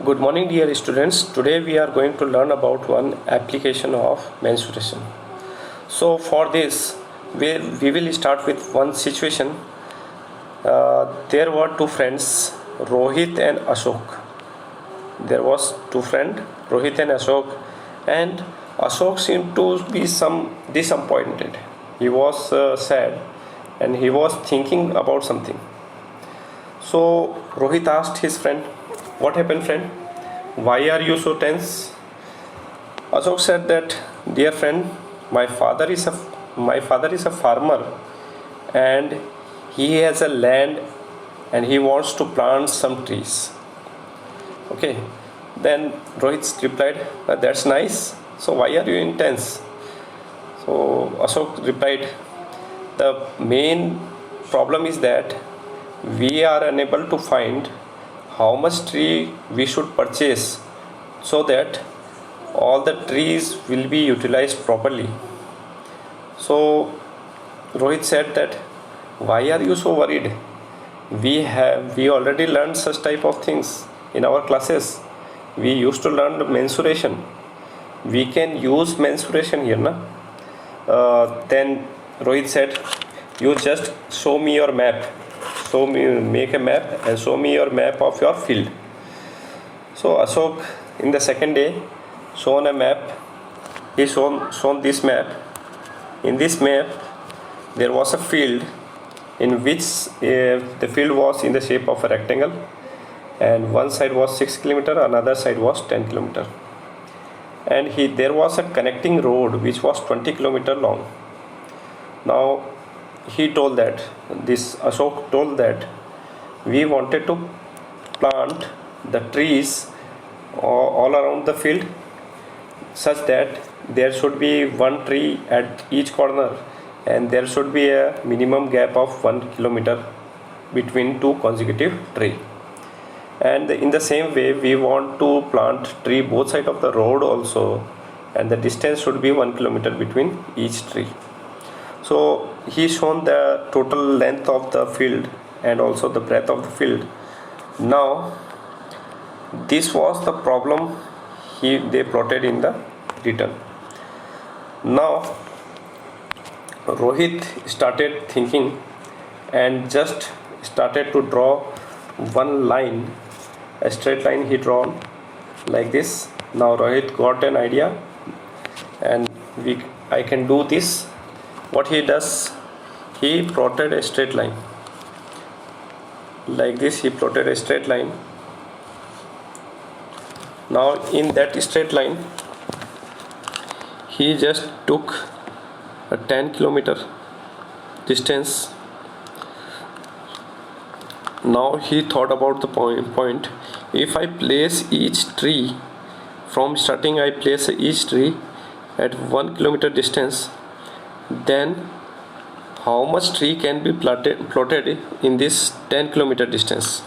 Good morning, dear students. Today we are going to learn about one application of mensuration. So for this, we will start with one situation. There were two friends, Rohit and Ashok. There was two friends, Rohit and Ashok, and Ashok seemed to be some disappointed. He was sad, and he was thinking about something. So Rohit asked his friend, "What happened, friend? Why are you so tense?" Ashok said that, "Dear friend, my father is a my father is a farmer, and he has a land, and he wants to plant some trees." Okay. Then Rohit replied, "That's nice. So why are you intense?" So Ashok replied, "The main problem is that we are unable to find how much tree we should purchase so that all the trees will be utilized properly." So Rohit said that, "Why are you so worried? We already learned such type of things in our classes. We used to learn mensuration. We can use mensuration here, na?" Then Rohit said, "You just show me your map. Make a map and show me your map of your field." So Ashok, in the second day, shown a map. He shown this map. In this map, there was a field in which the field was in the shape of a rectangle, and one side was 6 km, another side was 10 km, and there was a connecting road which was 20 km long. Now he told that, this Ashok told that, we wanted to plant the trees all around the field such that there should be one tree at each corner, and there should be a minimum gap of 1 km between two consecutive trees. And in the same way, we want to plant tree both sides of the road also, and the distance should be 1 km between each tree. So he shown the total length of the field and also the breadth of the field. Now this was the problem they plotted in the return. Now Rohit started thinking and just started to draw one line, a straight line he drawn like this. Now Rohit got an idea, and I can do this. What he does, he plotted a straight line like this. He plotted a straight line. Now in that straight line, he just took a 10 km distance. Now he thought about the point. If I place each tree from starting, I place each tree at 1 km distance, then how much tree can be plotted in this 10 km distance?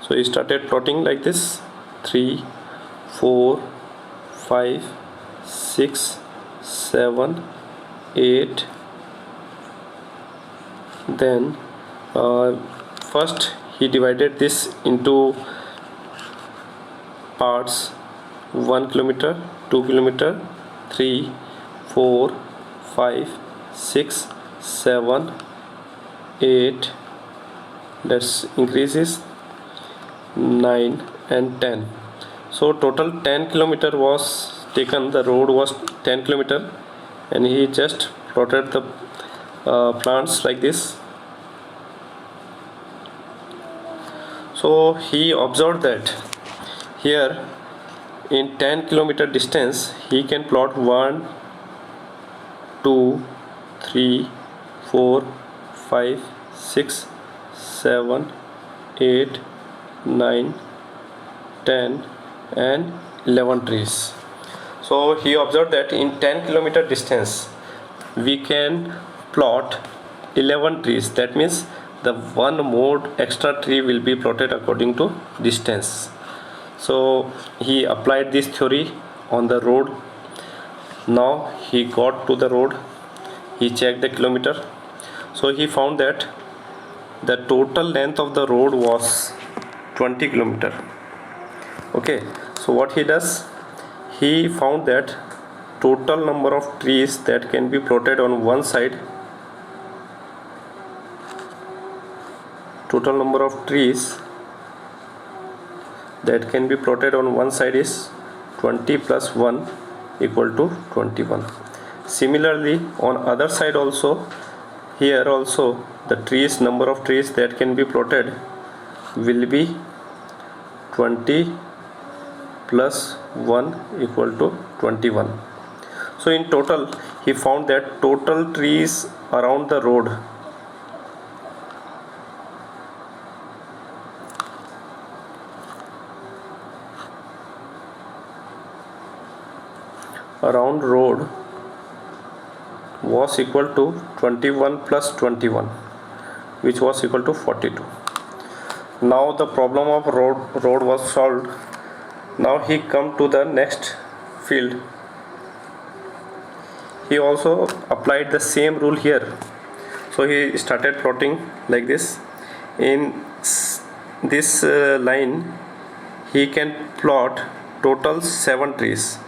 So he started plotting like this: 3, 4, 5, 6, 7, 8. Then first he divided this into parts: 1 km, 2 km, 3, 4, 5, 6, 7, 8. Let's increase this: 9 and 10. So total 10 km was taken. The road was 10 km, and he just plotted the plants like this. So he observed that here in 10 km distance he can plot 1, 2, 3, 4, 5, 6, 7, 8, 9, 10 and 11 trees. So he observed that in 10 km distance we can plot 11 trees. That means the one more extra tree will be plotted according to distance. So he applied this theory on the road. Now he got to the road. He checked the kilometer. So he found that the total length of the road was 20 km. Okay, so what he does, he found that total number of trees that can be plotted on one side, total number of trees that can be plotted on one side is 20 plus 1 equal to 21. Similarly, on other side also, here also the trees, number of trees that can be plotted will be 20 plus 1 equal to 21. So in total, he found that total trees around the road was equal to 21 plus 21, which was equal to 42. Now the problem of road was solved. Now he come to the next field. He also applied the same rule here. So he started plotting like this. In this line, he can plot total 7 trees.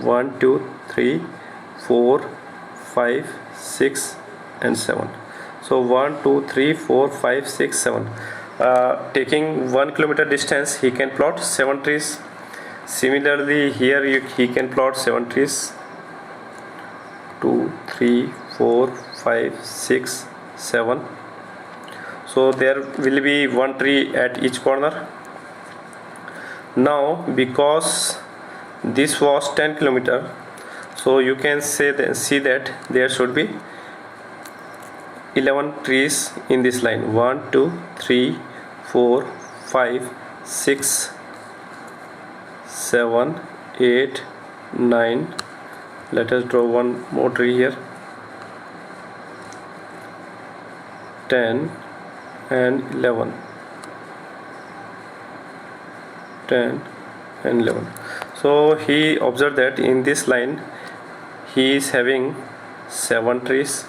1, 2, 3, 4, 5, 6 and 7. So 1, 2, 3, 4, 5, 6, 7. Taking 1 kilometer distance, he can plot 7 trees. Similarly, here he can plot 7 trees. 2, 3, 4, 5, 6, 7. So there will be 1 tree at each corner. Now because this was 10 kilometer, so you can see that there should be 11 trees in this line. 1, 2, 3, 4, 5, 6, 7, 8, 9. Let us draw one more tree here. 10 and 11. 10 and 11. So he observed that in this line he is having 7 trees,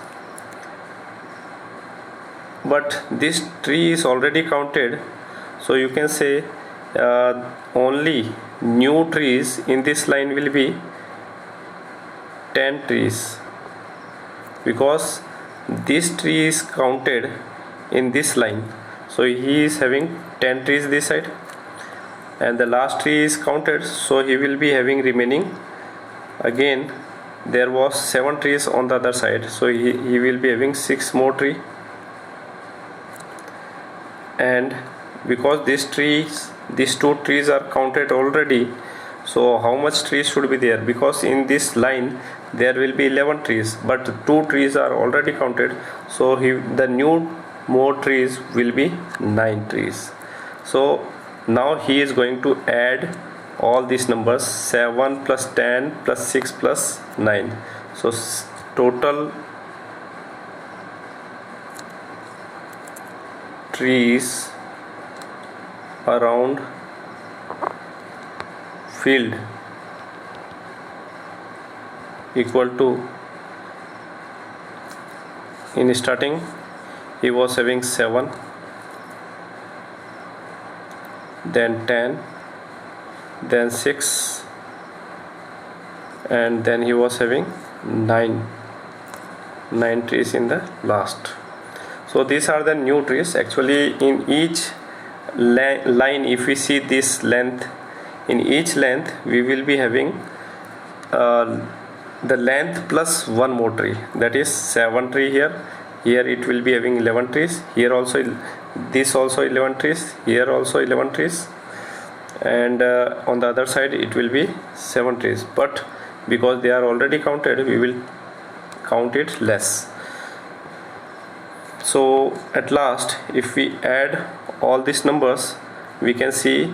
but this tree is already counted. So you can say only new trees in this line will be 10 trees, because this tree is counted in this line. So he is having 10 trees this side, and the last tree is counted, so he will be having remaining. Again there was 7 trees on the other side, so he will be having 6 more tree. And because these 2 trees are counted already, so how much trees should be there? Because in this line there will be 11 trees, but 2 trees are already counted, so the new more trees will be 9 trees. So now he is going to add all these numbers: 7 plus 10 plus 6 plus 9. So total trees around field equal to, in starting he was having 7, then 10, then 6, and then he was having 9 trees in the last. So these are the new trees. Actually in each line, if we see this length, in each length we will be having the length plus 1 more tree, that is 7 tree here. Here it will be having 11 trees. Here also, this also 11 trees. Here also 11 trees. And on the other side it will be 7 trees. But because they are already counted, we will count it less. So at last, if we add all these numbers, we can see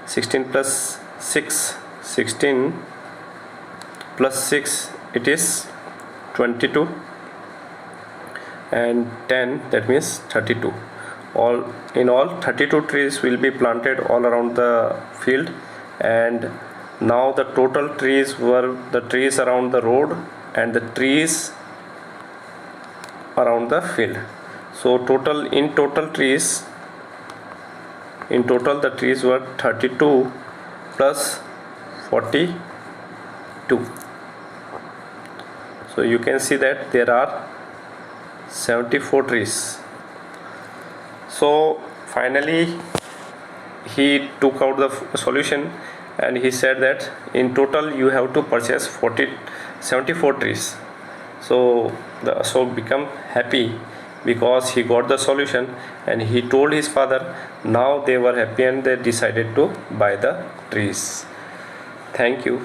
16 plus 6, 16 plus 6, it is 22, and 10, that means 32. In all 32 trees will be planted all around the field. And now the total trees were the trees around the road and the trees around the field. So in total the trees were 32, plus 42. So you can see that there are 74 trees. So finally he took out the solution and he said that in total you have to purchase 74 trees. So the Ashok became happy because he got the solution, and he told his father. Now they were happy and they decided to buy the trees. Thank you.